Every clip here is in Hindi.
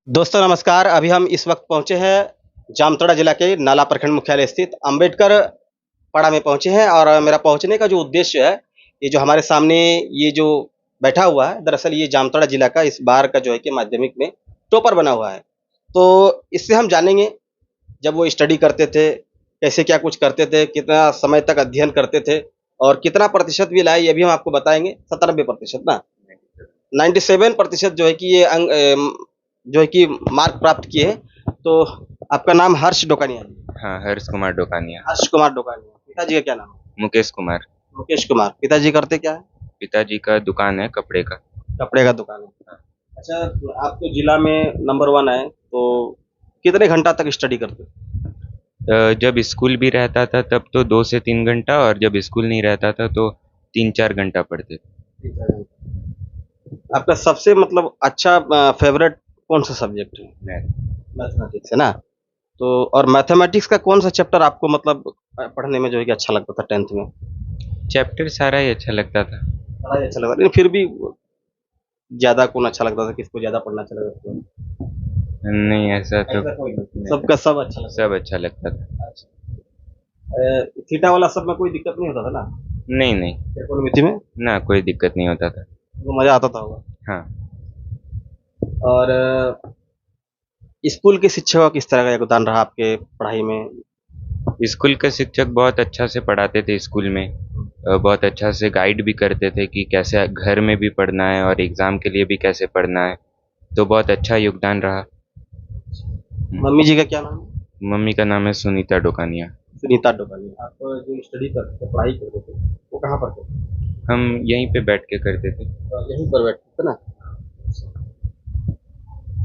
दोस्तों नमस्कार। अभी हम इस वक्त पहुंचे हैं जामताड़ा जिला के नाला प्रखंड मुख्यालय स्थित अंबेडकर पाड़ा में पहुंचे हैं और मेरा पहुंचने का जो उद्देश्य है, ये जो हमारे सामने ये जो बैठा हुआ है, दरअसल ये जामताड़ा जिला का इस बार का जो है कि माध्यमिक में टॉपर बना हुआ है। तो इससे हम जानेंगे, जब वो स्टडी करते थे, कैसे क्या कुछ करते थे, कितना समय तक अध्ययन करते थे और कितना प्रतिशत भी लाए, ये भी हम आपको बताएंगे। 97% ना, 97% जो है कि ये जो है कि मार्क प्राप्त किए हैं। तो आपका नाम हर्ष डोकानिया है? हाँ, हर्ष कुमार डोकानिया। हर्ष कुमार डोकानिया। पिताजी का क्या नाम है? मुकेश कुमार। मुकेश कुमार। पिताजी करते क्या है? पिताजी का दुकान है कपड़े का। कपड़े का दुकान है। अच्छा, तो आप तो जिला में नंबर 1 आए, तो कितने घंटा तक स्टडी करते? जब स्कूल भी रहता था तब तो 2 से 3 घंटा, और जब स्कूल नहीं रहता था तो 3-4 घंटा पढ़ते थे। आपका सबसे मतलब अच्छा फेवरेट कौन सा सब्जेक्ट है? मैथ। मैथमेटिक्स है ना। तो और मैथमेटिक्स का कौन सा चैप्टर आपको मतलब पढ़ने में जो है कि अच्छा लगता था 10th में? चैप्टर सारा ही अच्छा लगता था। बड़ा ही अच्छा लगा, लेकिन फिर भी ज्यादा कौन अच्छा लगता था, किसको ज्यादा पढ़ना अच्छा लगता था? नहीं, ऐसा तो ऐसा कोई नहीं, नहीं। सबका सब अच्छा लगता सब अच्छा लगता था। था। अच्छा। थीटा वाला सब में कोई दिक्कत नहीं होता था ना? नहीं, नहीं। त्रिकोणमिति में ना, कोई दिक्कत नहीं होता था। तो मजा आता था होगा। हाँ। और स्कूल के शिक्षक का किस तरह का योगदान रहा आपके पढ़ाई में? स्कूल के शिक्षक बहुत अच्छा से पढ़ाते थे स्कूल में। बहुत अच्छा से गाइड भी करते थे कि कैसे घर में भी पढ़ना है और एग्ज़ाम के लिए भी कैसे पढ़ना है। तो बहुत अच्छा योगदान रहा। मम्मी जी का क्या नाम है? मम्मी का नाम है सुनीता डोकानिया। सुनीता डोकानिया। आप जो स्टडी करते थे, पढ़ाई करते थे, वो कहाँ पर करते हम यहीं पे बैठ के करते थे। थे? यहीं पर बैठते थे ना।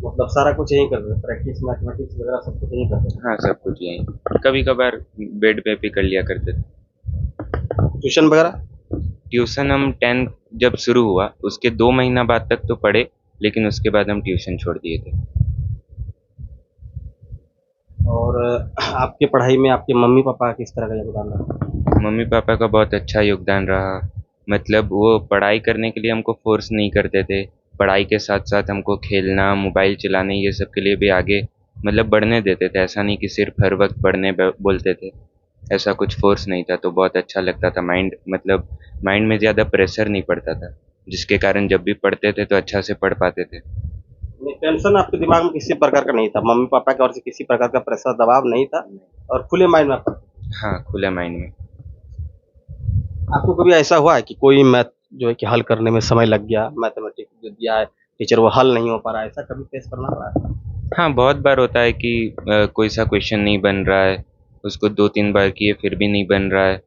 मतलब सारा कुछ यहीं करते थे, प्रैक्टिस मैथमेटिक्स वगैरह सब कुछ यहीं करते हाँ, सब कुछ यहीं। कभी कभार बेड पे भी कर लिया करते थे। थे? ट्यूशन वगैरह? ट्यूशन हम 10th जब शुरू हुआ उसके 2 महीना बाद तक तो पढ़े, लेकिन उसके बाद हम ट्यूशन छोड़ दिए थे। और आपके पढ़ाई में आपके मम्मी पापा का किस तरह का योगदान रहा? मम्मी पापा का बहुत अच्छा योगदान रहा। मतलब वो पढ़ाई करने के लिए हमको फोर्स नहीं करते थे। पढ़ाई के साथ साथ हमको खेलना, मोबाइल चलाने, ये सब के लिए भी आगे मतलब बढ़ने देते थे। ऐसा नहीं कि सिर्फ हर वक्त पढ़ने बोलते थे। ऐसा कुछ फोर्स नहीं था, तो बहुत अच्छा लगता था। माइंड में ज़्यादा प्रेशर नहीं पड़ता था, जिसके कारण जब भी पढ़ते थे तो अच्छा से पढ़ पाते थे। टेंशन आपके दिमाग में किसी प्रकार का नहीं था, मम्मी पापा की ओर से किसी प्रकार का प्रेशर दबाव नहीं था और खुले माइंड में आप पढ़ते थे। हाँ, खुले माइंड में। आपको कभी ऐसा हुआ है कि कोई मैथ जो है कि हल करने में समय लग गया, मैथमेटिक्स जो दिया है टीचर वो हल नहीं हो पा रहा है, ऐसा कभी फेस करना पड़ा है? हाँ, बहुत बार होता है कि कोई सा क्वेश्चन नहीं बन रहा है, उसको 2-3 बार किए फिर भी नहीं बन रहा है।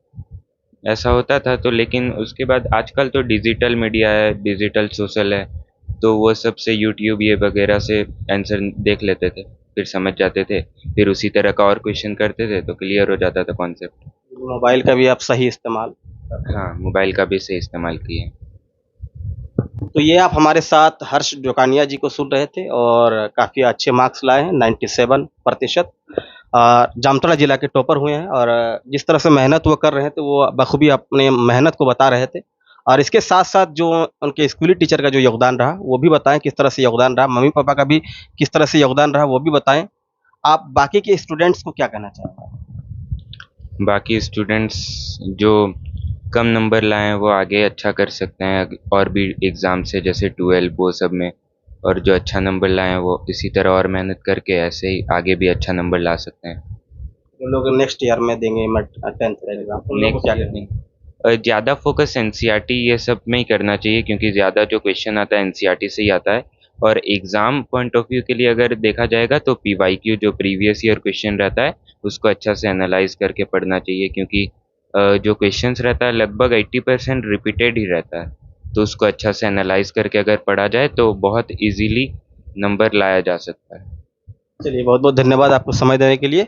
ऐसा होता था, तो लेकिन उसके बाद आजकल तो डिजिटल मीडिया है, डिजिटल सोशल है, तो वो सब से यूट्यूब ये वगैरह से आंसर देख लेते थे, फिर समझ जाते थे, फिर उसी तरह का और क्वेश्चन करते थे तो क्लियर हो जाता था कॉन्सेप्ट। मोबाइल का भी आप सही इस्तेमाल करते हाँ, मोबाइल का भी सही इस्तेमाल किए। हैं। तो ये आप हमारे साथ हर्ष डोकानिया जी को सुन रहे थे और काफ़ी अच्छे मार्क्स लाए हैं, 97%। जामताड़ा जिला के टॉपर हुए हैं और जिस तरह से मेहनत वो कर रहे थे, वो बखूबी अपने मेहनत को बता रहे थे। और इसके साथ-साथ जो उनके स्कूली टीचर का जो योगदान रहा, वो भी बताएँ किस तरह से योगदान रहा, मम्मी-पापा का भी किस तरह से योगदान रहा, वो भी बताएँ। आप बाकी के स्टूडेंट्स को क्या कहना चाहेंगे? बाकी स्टूडेंट्स जो कम नंबर लाए हैं वो आगे अच्छा कर सकते हैं और भी एग्ज़ाम से, जैसे 12 वो सब में। और जो अच्छा नंबर लाए हैं वो इसी तरह और मेहनत करके ऐसे ही आगे भी अच्छा नंबर ला सकते हैं। जो लोग नेक्स्ट ईयर में देंगे 10th का एग्ज़ाम, उन लोगों को नेक्स्ट क्या ईयर कहेंगे? नहीं, ज़्यादा फोकस एनसीईआरटी ये सब में ही करना चाहिए, क्योंकि ज़्यादा जो क्वेश्चन आता है एनसीईआरटी से ही आता है। और एग्ज़ाम पॉइंट ऑफ व्यू के लिए अगर देखा जाएगा तो पीवाईक्यू जो प्रीवियस ईयर क्वेश्चन रहता है उसको अच्छा से एनालाइज करके पढ़ना चाहिए, क्योंकि जो क्वेश्चंस रहता है लगभग 80% रिपीटेड ही रहता है। तो उसको अच्छा से एनालाइज करके अगर पढ़ा जाए तो बहुत इजीली नंबर लाया जा सकता है। चलिए, बहुत-बहुत धन्यवाद आपको समय देने के लिए।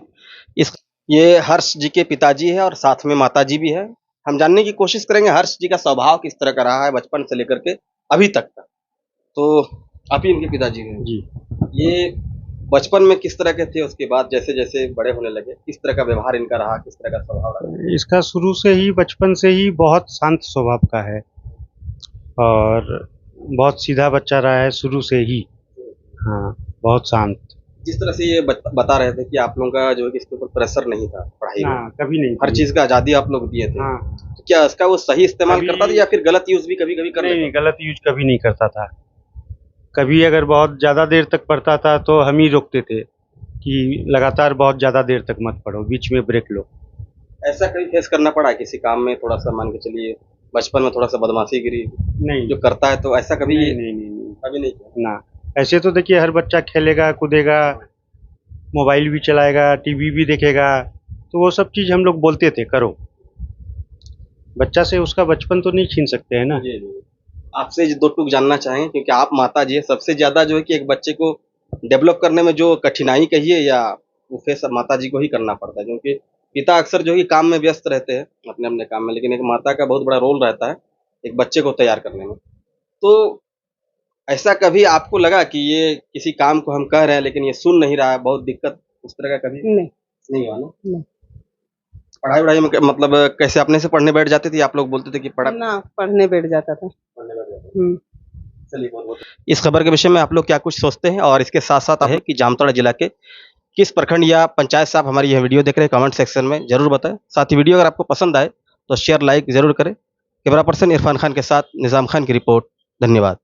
इस ये हर्ष जी के पिताजी हैं और साथ में माताजी भी हैं। हम जानने की कोशिश करेंगे हर्ष जी का स्वभाव किस तरह का रहा है बचपन से लेकर के अभी तक का। तो आप ही इनके पिताजी हैं? जी। ये बचपन में किस तरह के थे, उसके बाद जैसे-जैसे बड़े होने लगे, किस तरह का व्यवहार इनका रहा, किस तरह का स्वभाव रहा? इसका शुरू से ही बचपन से ही बहुत शांत स्वभाव का है और बहुत सीधा बच्चा रहा है शुरू से ही। हाँ, बहुत शांत। जिस तरह से ये बता रहे थे कि आप लोगों का जो है कि इसके ऊपर प्रेशर नहीं था पढ़ाई में, हाँ, कभी नहीं हर थी। चीज़ का आज़ादी आप लोग दिए थे। हाँ, तो क्या इसका वो सही इस्तेमाल कभी- करता था या फिर गलत यूज़ भी कभी-कभी कर नहीं, लेता? गलत यूज कभी नहीं करता था। कभी अगर बहुत ज़्यादा देर तक पढ़ता था तो हम ही रोकते थे कि लगातार बहुत ज़्यादा देर तक मत पढ़ो, बीच में ब्रेक लो। ऐसा कभी फेस करना पड़ा किसी काम में थोड़ा-सा मान के चलिए बचपन में थोड़ा-सा बदमाशीगिरी नहीं, जो करता है तो ऐसा कभी नहीं, नहीं, नहीं, नहीं, कभी नहीं किया? ना। ऐसे तो देखिए हर बच्चा खेलेगा, कूदेगा, मोबाइल भी चलाएगा, टीवी भी देखेगा, तो वो सब चीज़ हम लोग बोलते थे करो। बच्चा से उसका बचपन तो नहीं छीन सकते हैं ना। जी, जी। आपसे जो 2 टूक जानना चाहेंगे क्योंकि आप माताजी हैं, सबसे ज़्यादा जो है कि एक बच्चे को डेवलप करने में जो कठिनाई कहिए या वो फेस माताजी को ही करना पड़ता है क्योंकि पिता अक्सर जो है कि काम में व्यस्त रहते हैं, अपने-अपने काम में, लेकिन एक माता का बहुत बड़ा रोल रहता है, एक बच्चे को तैयार करने में। तो ऐसा कभी आपको लगा कि ये किसी काम को हम कह रहे हैं लेकिन ये सुन नहीं रहा है, बहुत दिक्कत उस तरह का कभी नहीं, नहीं हुआ ना? नहीं। पढ़ाई-वढ़ाई में मतलब कैसे अपने से पढ़ने बैठ जाते थे या आप लोग बोलते थे कि ना पढ़ने बैठ जाता था। पढ़ने बैठ जाते थे? हुँ। चलिए बहुत-बहुत इस खबर के विषय में आप लोग क्या कुछ सोचते हैं और इसके साथ-साथ है कि जामताड़ा जिला के किस प्रखंड या पंचायत से आप हमारी यह वीडियो देख रहे हैं कमेंट सेक्शन में ज़रूर बताएं। साथ ही वीडियो अगर आपको पसंद आए तो शेयर लाइक ज़रूर करें। कैमरा पर्सन इरफान खान के साथ निज़ाम खान की रिपोर्ट। धन्यवाद।